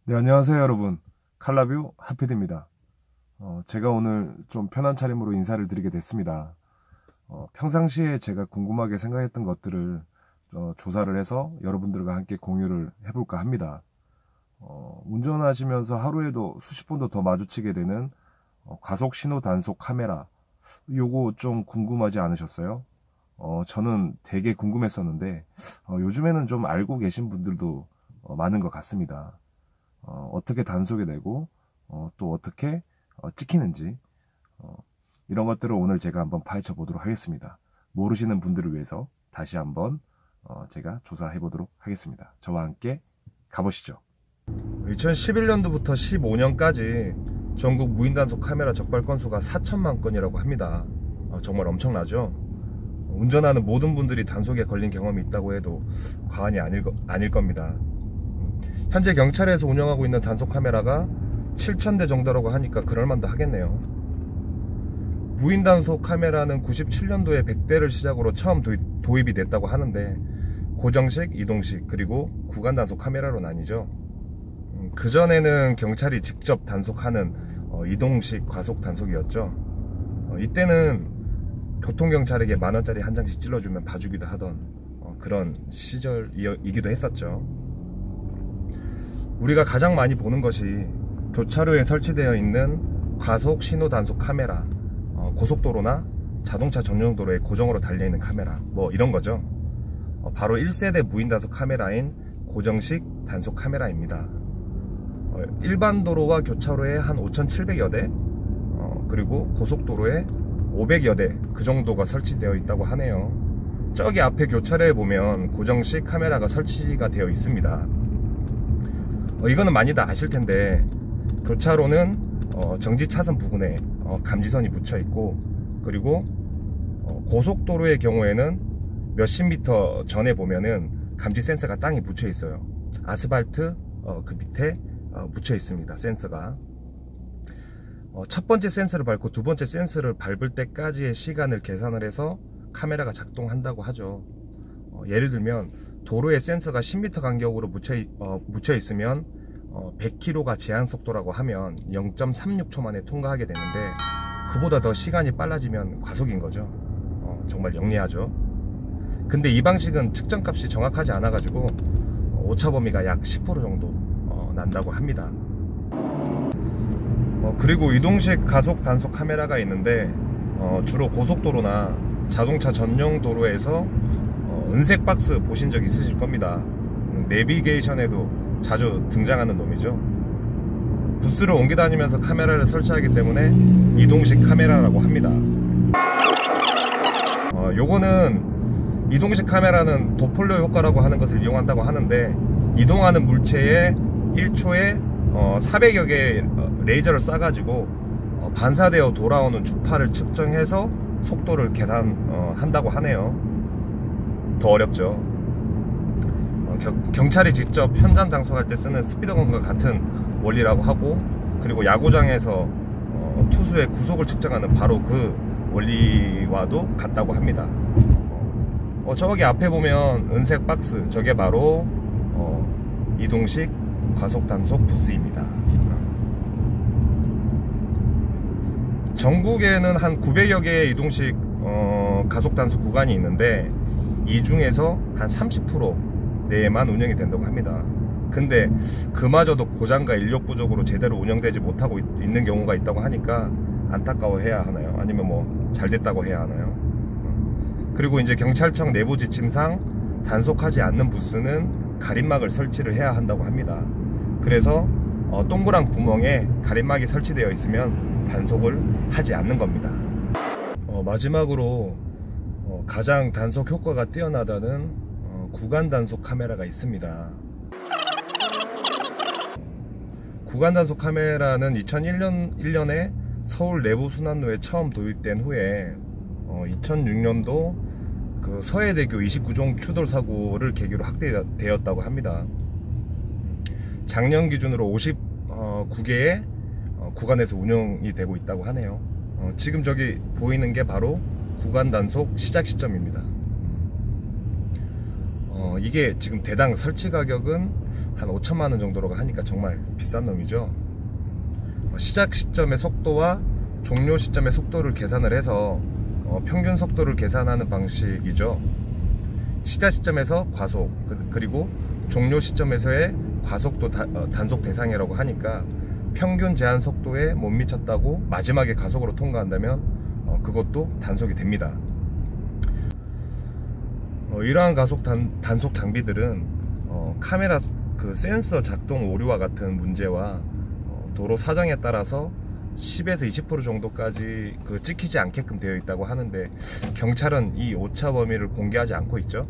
네, 안녕하세요 여러분. 칼라뷰 하피드입니다. 제가 오늘 좀 편한 차림으로 인사를 드리게 됐습니다. 평상시에 제가 궁금하게 생각했던 것들을 조사를 해서 여러분들과 함께 공유를 해볼까 합니다. 운전하시면서 하루에도 수십 번도 더 마주치게 되는 과속 신호 단속 카메라, 요거 좀 궁금하지 않으셨어요? 저는 되게 궁금했었는데 요즘에는 좀 알고 계신 분들도 많은 것 같습니다. 어떻게 단속이 되고 또 어떻게 찍히는지 이런 것들을 오늘 제가 한번 파헤쳐 보도록 하겠습니다. 모르시는 분들을 위해서 다시 한번 제가 조사해 보도록 하겠습니다. 저와 함께 가보시죠. 2011년도부터 15년까지 전국 무인단속 카메라 적발 건수가 4천만 건이라고 합니다. 정말 엄청나죠? 운전하는 모든 분들이 단속에 걸린 경험이 있다고 해도 과언이 아닐 겁니다. 현재 경찰에서 운영하고 있는 단속 카메라가 7,000대 정도라고 하니까 그럴만도 하겠네요. 무인 단속 카메라는 97년도에 100대를 시작으로 처음 도입이 됐다고 하는데 고정식, 이동식, 그리고 구간 단속 카메라로 나뉘죠. 그전에는 경찰이 직접 단속하는 이동식 과속 단속이었죠. 이때는 교통경찰에게 만원짜리 한 장씩 찔러주면 봐주기도 하던 그런 시절이기도 했었죠. 우리가 가장 많이 보는 것이 교차로에 설치되어 있는 과속 신호 단속 카메라, 고속도로나 자동차 전용도로에 고정으로 달려있는 카메라, 뭐 이런 거죠. 바로 1세대 무인 단속 카메라인 고정식 단속 카메라입니다. 일반 도로와 교차로에 한 5,700여 대, 그리고 고속도로에 500여 대, 그 정도가 설치되어 있다고 하네요. 저기 앞에 교차로에 보면 고정식 카메라가 설치가 되어 있습니다. 이거는 많이들 아실 텐데 교차로는 정지 차선 부근에 감지선이 붙여 있고, 그리고 고속도로의 경우에는 몇십 미터 전에 보면은 감지 센서가 땅에 붙여 있어요. 아스팔트 그 밑에 붙여 있습니다. 센서가 첫 번째 센서를 밟고 두 번째 센서를 밟을 때까지의 시간을 계산을 해서 카메라가 작동한다고 하죠. 예를 들면 도로에 센서가 10m 간격으로 묻혀 있으면 100km가 제한 속도라고 하면 0.36초 만에 통과하게 되는데, 그보다 더 시간이 빨라지면 과속인 거죠. 정말 영리하죠. 근데 이 방식은 측정값이 정확하지 않아 가지고 오차 범위가 약 10% 정도 난다고 합니다. 그리고 이동식 가속 단속 카메라가 있는데 주로 고속도로나 자동차 전용 도로에서 은색 박스 보신 적 있으실 겁니다. 내비게이션에도 자주 등장하는 놈이죠. 부스를 옮겨 다니면서 카메라를 설치하기 때문에 이동식 카메라라고 합니다. 요거는 이동식 카메라는 도플러 효과라고 하는 것을 이용한다고 하는데, 이동하는 물체에 1초에 400여 개의 레이저를 쏴가지고 반사되어 돌아오는 주파를 측정해서 속도를 계산한다고 하네요. 더 어렵죠. 경찰이 직접 현장 단속할 때 쓰는 스피더건과 같은 원리라고 하고, 그리고 야구장에서 투수의 구속을 측정하는 바로 그 원리와도 같다고 합니다. 저기 앞에 보면 은색 박스, 저게 바로 이동식 과속 단속 부스입니다. 전국에는 한 900여 개의 이동식 가속 단속 구간이 있는데 이 중에서 한 30% 내에만 운영이 된다고 합니다. 근데 그마저도 고장과 인력 부족으로 제대로 운영되지 못하고 있는 경우가 있다고 하니까 안타까워해야 하나요? 아니면 뭐 잘 됐다고 해야 하나요? 그리고 이제 경찰청 내부 지침상 단속하지 않는 부스는 가림막을 설치를 해야 한다고 합니다. 그래서 동그란 구멍에 가림막이 설치되어 있으면 단속을 하지 않는 겁니다. 마지막으로 가장 단속 효과가 뛰어나다는 구간 단속 카메라가 있습니다. 구간 단속 카메라는 2001년에 서울 내부순환로에 처음 도입된 후에 2006년도 그 서해대교 29종 추돌 사고를 계기로 확대되었다고 합니다. 작년 기준으로 59개의 구간에서 운영이 되고 있다고 하네요. 지금 저기 보이는 게 바로 구간 단속 시작 시점입니다. 이게 지금 대당 설치 가격은 한 5천만 원 정도로 하니까 정말 비싼 놈이죠. 시작 시점의 속도와 종료 시점의 속도를 계산을 해서 평균 속도를 계산하는 방식이죠. 시작 시점에서 과속, 그리고 종료 시점에서의 과속도 단속 대상이라고 하니까 평균 제한 속도에 못 미쳤다고 마지막에 가속으로 통과한다면 그것도 단속이 됩니다. 이러한 가속 단속 장비들은 카메라 그 센서 작동 오류와 같은 문제와 도로 사정에 따라서 10에서 20% 정도까지 찍히지 않게끔 되어 있다고 하는데, 경찰은 이 오차 범위를 공개하지 않고 있죠.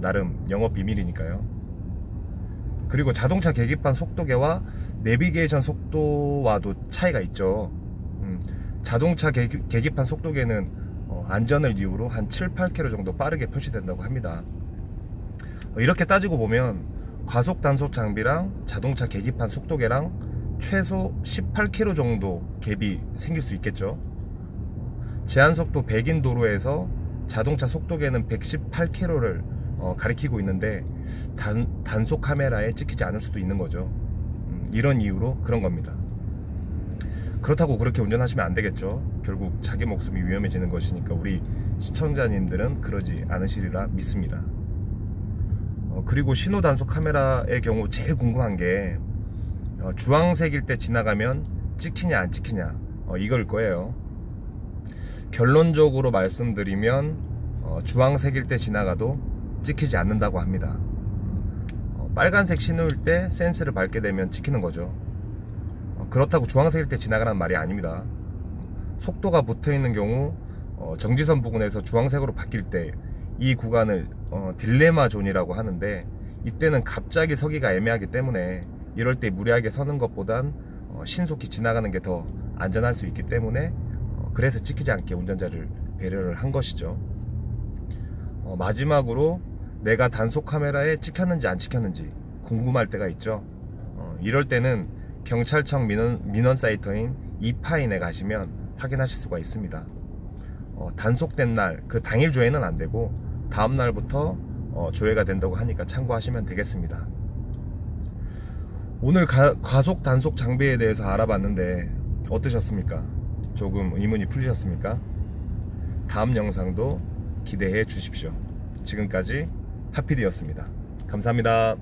나름 영업 비밀이니까요. 그리고 자동차 계기판 속도계와 내비게이션 속도와도 차이가 있죠. 자동차 계기판 속도계는 안전을 이유로 한 7, 8km 정도 빠르게 표시된다고 합니다. 이렇게 따지고 보면 과속 단속 장비랑 자동차 계기판 속도계랑 최소 18km 정도 갭이 생길 수 있겠죠. 제한속도 100인 도로에서 자동차 속도계는 118km를 가리키고 있는데 단속 카메라에 찍히지 않을 수도 있는 거죠. 이런 이유로 그런 겁니다. 그렇다고 그렇게 운전하시면 안 되겠죠. 결국 자기 목숨이 위험해지는 것이니까 우리 시청자님들은 그러지 않으시리라 믿습니다. 그리고 신호 단속 카메라의 경우 제일 궁금한 게 주황색일 때 지나가면 찍히냐 안 찍히냐, 이걸 거예요. 결론적으로 말씀드리면 주황색일 때 지나가도 찍히지 않는다고 합니다. 빨간색 신호일 때 센스를 밟게 되면 찍히는 거죠. 그렇다고 주황색일 때 지나가라는 말이 아닙니다. 속도가 붙어있는 경우 정지선 부근에서 주황색으로 바뀔 때 이 구간을 딜레마 존이라고 하는데, 이때는 갑자기 서기가 애매하기 때문에 이럴 때 무리하게 서는 것보단 신속히 지나가는 게 더 안전할 수 있기 때문에 그래서 찍히지 않게 운전자를 배려를 한 것이죠. 마지막으로 내가 단속 카메라에 찍혔는지 안 찍혔는지 궁금할 때가 있죠. 이럴 때는 경찰청 민원 사이트인 이파인에 가시면 확인하실 수가 있습니다. 단속된 날 그 당일 조회는 안 되고 다음 날부터 조회가 된다고 하니까 참고하시면 되겠습니다. 오늘 과속 단속 장비에 대해서 알아봤는데 어떠셨습니까? 조금 의문이 풀리셨습니까? 다음 영상도 기대해 주십시오. 지금까지 하피디였습니다. 감사합니다.